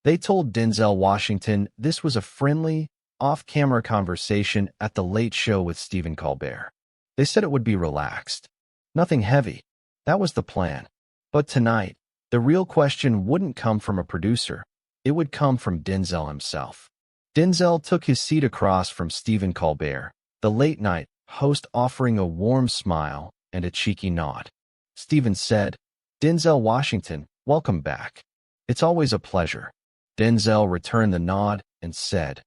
They told Denzel Washington this was a friendly, off-camera conversation at the Late Show with Stephen Colbert. They said it would be relaxed. Nothing heavy. That was the plan. But tonight, the real question wouldn't come from a producer. It would come from Denzel himself. Denzel took his seat across from Stephen Colbert, the late-night host, offering a warm smile and a cheeky nod. Stephen said, "Denzel Washington, welcome back. It's always a pleasure." Denzel returned the nod and said,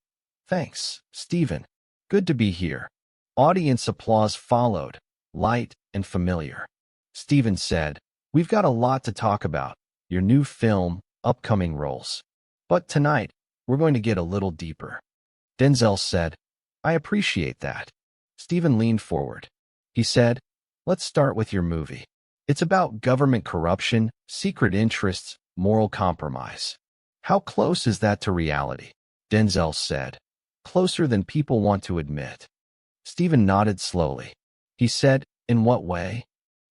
"Thanks, Stephen. Good to be here." Audience applause followed, light and familiar. Stephen said, "We've got a lot to talk about, your new film, upcoming roles. But tonight, we're going to get a little deeper." Denzel said, "I appreciate that." Stephen leaned forward. He said, "Let's start with your movie. It's about government corruption, secret interests, moral compromise. How close is that to reality?" Denzel said, "Closer than people want to admit." Stephen nodded slowly. He said, "In what way?"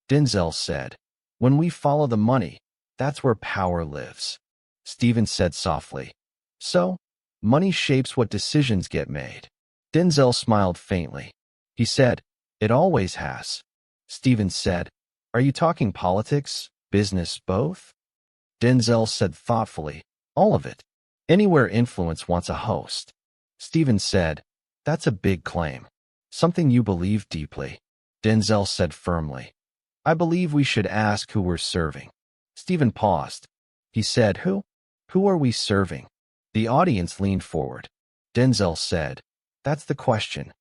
Denzel said, "When we follow the money, that's where power lives." Stephen said softly, "So, money shapes what decisions get made." Denzel smiled faintly. He said, "It always has." Stephen said, "Are you talking politics, business, both?" Denzel said thoughtfully, "All of it. Anywhere influence wants a host." Stephen said, "That's a big claim. Something you believe deeply." Denzel said firmly, "I believe we should ask who we're serving." Stephen paused. He said, "Who? Who are we serving?" The audience leaned forward. Denzel said, "That's the question."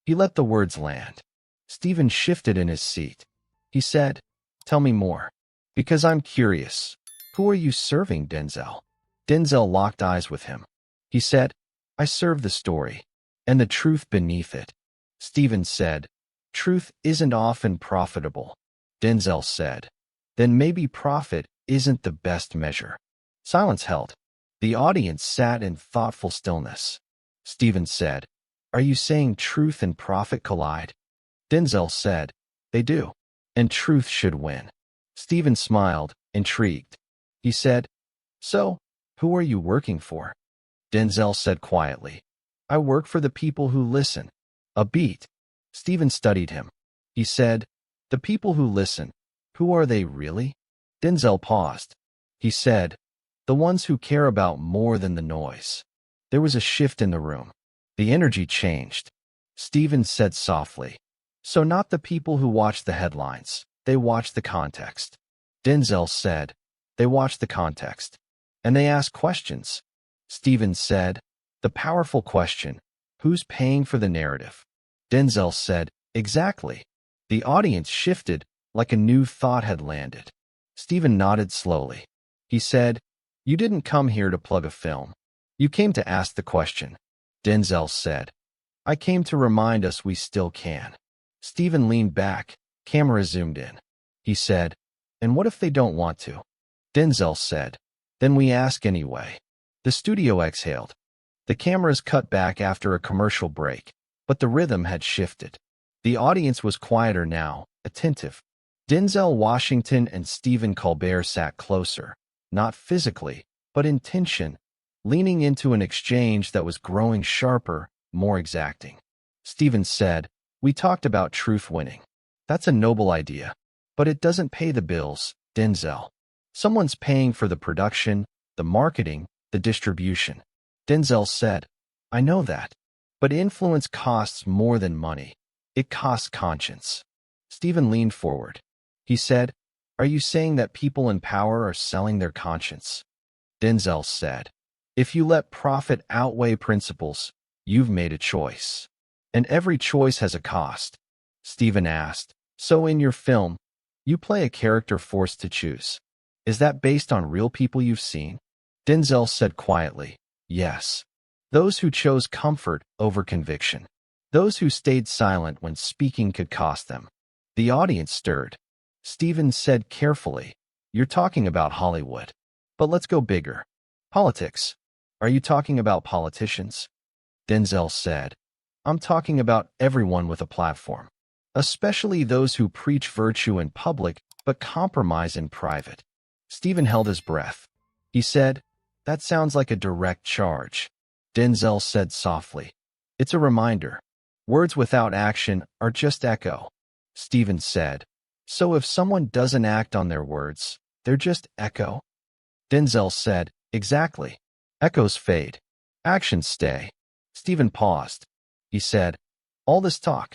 He let the words land. Stephen shifted in his seat. He said, "Tell me more. Because I'm curious. Who are you serving, Denzel?" Denzel locked eyes with him. He said, "I serve the story, and the truth beneath it." Stephen said, "Truth isn't often profitable." Denzel said, "Then maybe profit isn't the best measure." Silence held. The audience sat in thoughtful stillness. Stephen said, "Are you saying truth and profit collide?" Denzel said, "They do, and truth should win." Stephen smiled, intrigued. He said, "So, who are you working for?" Denzel said quietly, "I work for the people who listen." A beat. Stephen studied him. He said, "The people who listen, who are they really?" Denzel paused. He said, "The ones who care about more than the noise." There was a shift in the room. The energy changed. Stephen said softly, "So not the people who watch the headlines, they watch the context." Denzel said, "They watch the context. And they ask questions." Stephen said, "The powerful question, who's paying for the narrative?" Denzel said, "Exactly." The audience shifted, like a new thought had landed. Stephen nodded slowly. He said, "You didn't come here to plug a film. You came to ask the question." Denzel said, "I came to remind us we still can." Stephen leaned back, camera zoomed in. He said, "And what if they don't want to?" Denzel said, "Then we ask anyway." The studio exhaled. The cameras cut back after a commercial break, but the rhythm had shifted. The audience was quieter now, attentive. Denzel Washington and Stephen Colbert sat closer, not physically, but in tension, leaning into an exchange that was growing sharper, more exacting. Stephen said, "We talked about truth winning. That's a noble idea. But it doesn't pay the bills, Denzel. Someone's paying for the production, the marketing, the distribution." Denzel said, "I know that. But influence costs more than money. It costs conscience." Stephen leaned forward. He said, "Are you saying that people in power are selling their conscience?" Denzel said, "If you let profit outweigh principles, you've made a choice. And every choice has a cost." Stephen asked, "So in your film, you play a character forced to choose. Is that based on real people you've seen?" Denzel said quietly, "Yes. Those who chose comfort over conviction. Those who stayed silent when speaking could cost them." The audience stirred. Stephen said carefully, "You're talking about Hollywood. But let's go bigger. Politics. Are you talking about politicians?" Denzel said, "I'm talking about everyone with a platform. Especially those who preach virtue in public but compromise in private." Stephen held his breath. He said, That sounds like a direct charge. Denzel said softly. It's a reminder. Words without action are just echo. Stephen said. So if someone doesn't act on their words, they're just echo? Denzel said, exactly. Echoes fade. Actions stay. Stephen paused. He said, all this talk.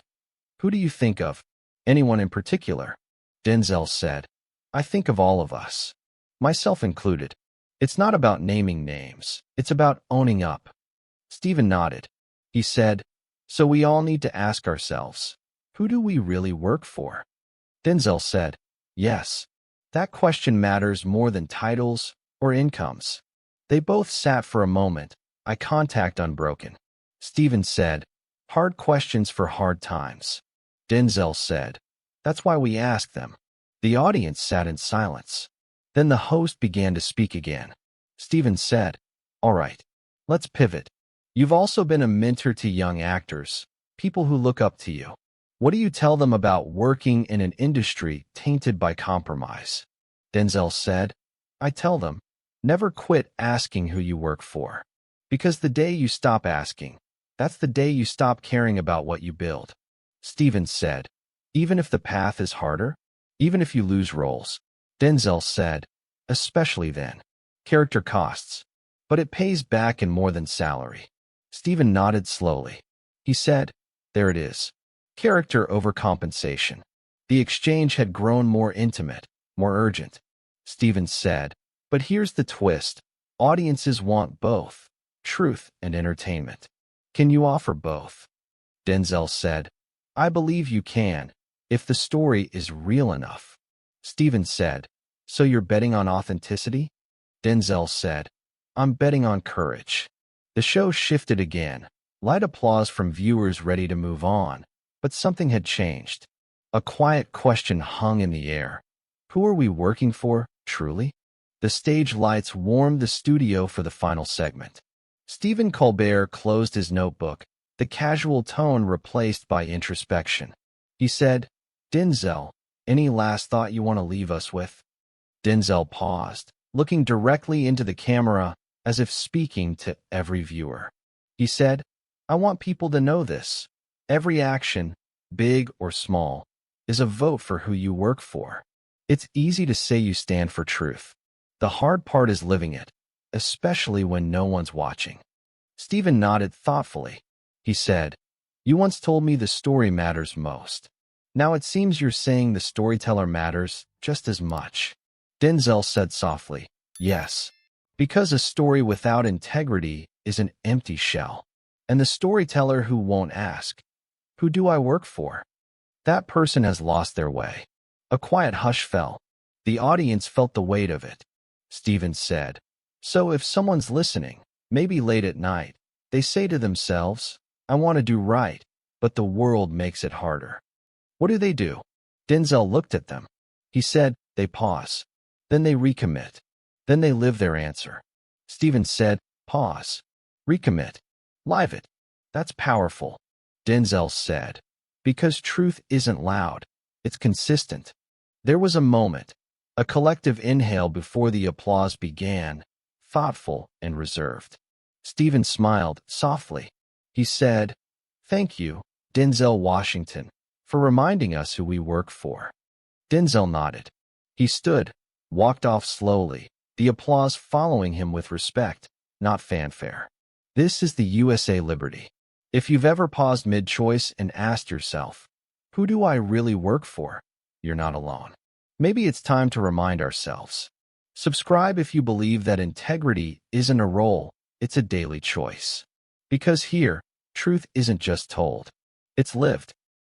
Who do you think of? Anyone in particular? Denzel said, I think of all of us. Myself included. It's not about naming names. It's about owning up. Stephen nodded. He said, so we all need to ask ourselves, who do we really work for? Denzel said, yes. That question matters more than titles or incomes. They both sat for a moment, eye contact unbroken. Stephen said, hard questions for hard times. Denzel said, that's why we ask them. The audience sat in silence. Then the host began to speak again. Stephen said, all right, let's pivot. You've also been a mentor to young actors, people who look up to you. What do you tell them about working in an industry tainted by compromise? Denzel said, I tell them, never quit asking who you work for. Because the day you stop asking, that's the day you stop caring about what you build. Stephen said, even if the path is harder, even if you lose roles. Denzel said, especially then. Character costs, but it pays back in more than salary. Stephen nodded slowly. He said, there it is. Character over compensation. The exchange had grown more intimate, more urgent. Stephen said, but here's the twist. Audiences want both, truth and entertainment. Can you offer both? Denzel said, I believe you can, if the story is real enough. Stephen said, so you're betting on authenticity? Denzel said, I'm betting on courage. The show shifted again, light applause from viewers ready to move on, but something had changed. A quiet question hung in the air. Who are we working for, truly? The stage lights warmed the studio for the final segment. Stephen Colbert closed his notebook, the casual tone replaced by introspection. He said, Denzel, any last thought you want to leave us with? Denzel paused, looking directly into the camera as if speaking to every viewer. He said, I want people to know this. Every action, big or small, is a vote for who you work for. It's easy to say you stand for truth. The hard part is living it, especially when no one's watching. Stephen nodded thoughtfully. He said, you once told me the story matters most. Now it seems you're saying the storyteller matters just as much. Denzel said softly, yes. Because a story without integrity is an empty shell. And the storyteller who won't ask, who do I work for? That person has lost their way. A quiet hush fell. The audience felt the weight of it. Stephen said, so if someone's listening, maybe late at night, they say to themselves, I want to do right, but the world makes it harder. What do? Denzel looked at them. He said, they pause. Then they recommit. Then they live their answer. Stephen said, pause. Recommit. Live it. That's powerful. Denzel said, because truth isn't loud. It's consistent. There was a moment, a collective inhale before the applause began, thoughtful and reserved. Stephen smiled softly. He said, thank you, Denzel Washington, for reminding us who we work for. Denzel nodded. He stood, walked off slowly, the applause following him with respect, not fanfare. This is the USA Liberty. If you've ever paused mid-choice and asked yourself, who do I really work for? You're not alone. Maybe it's time to remind ourselves. Subscribe if you believe that integrity isn't a role, it's a daily choice. Because here, truth isn't just told. It's lived.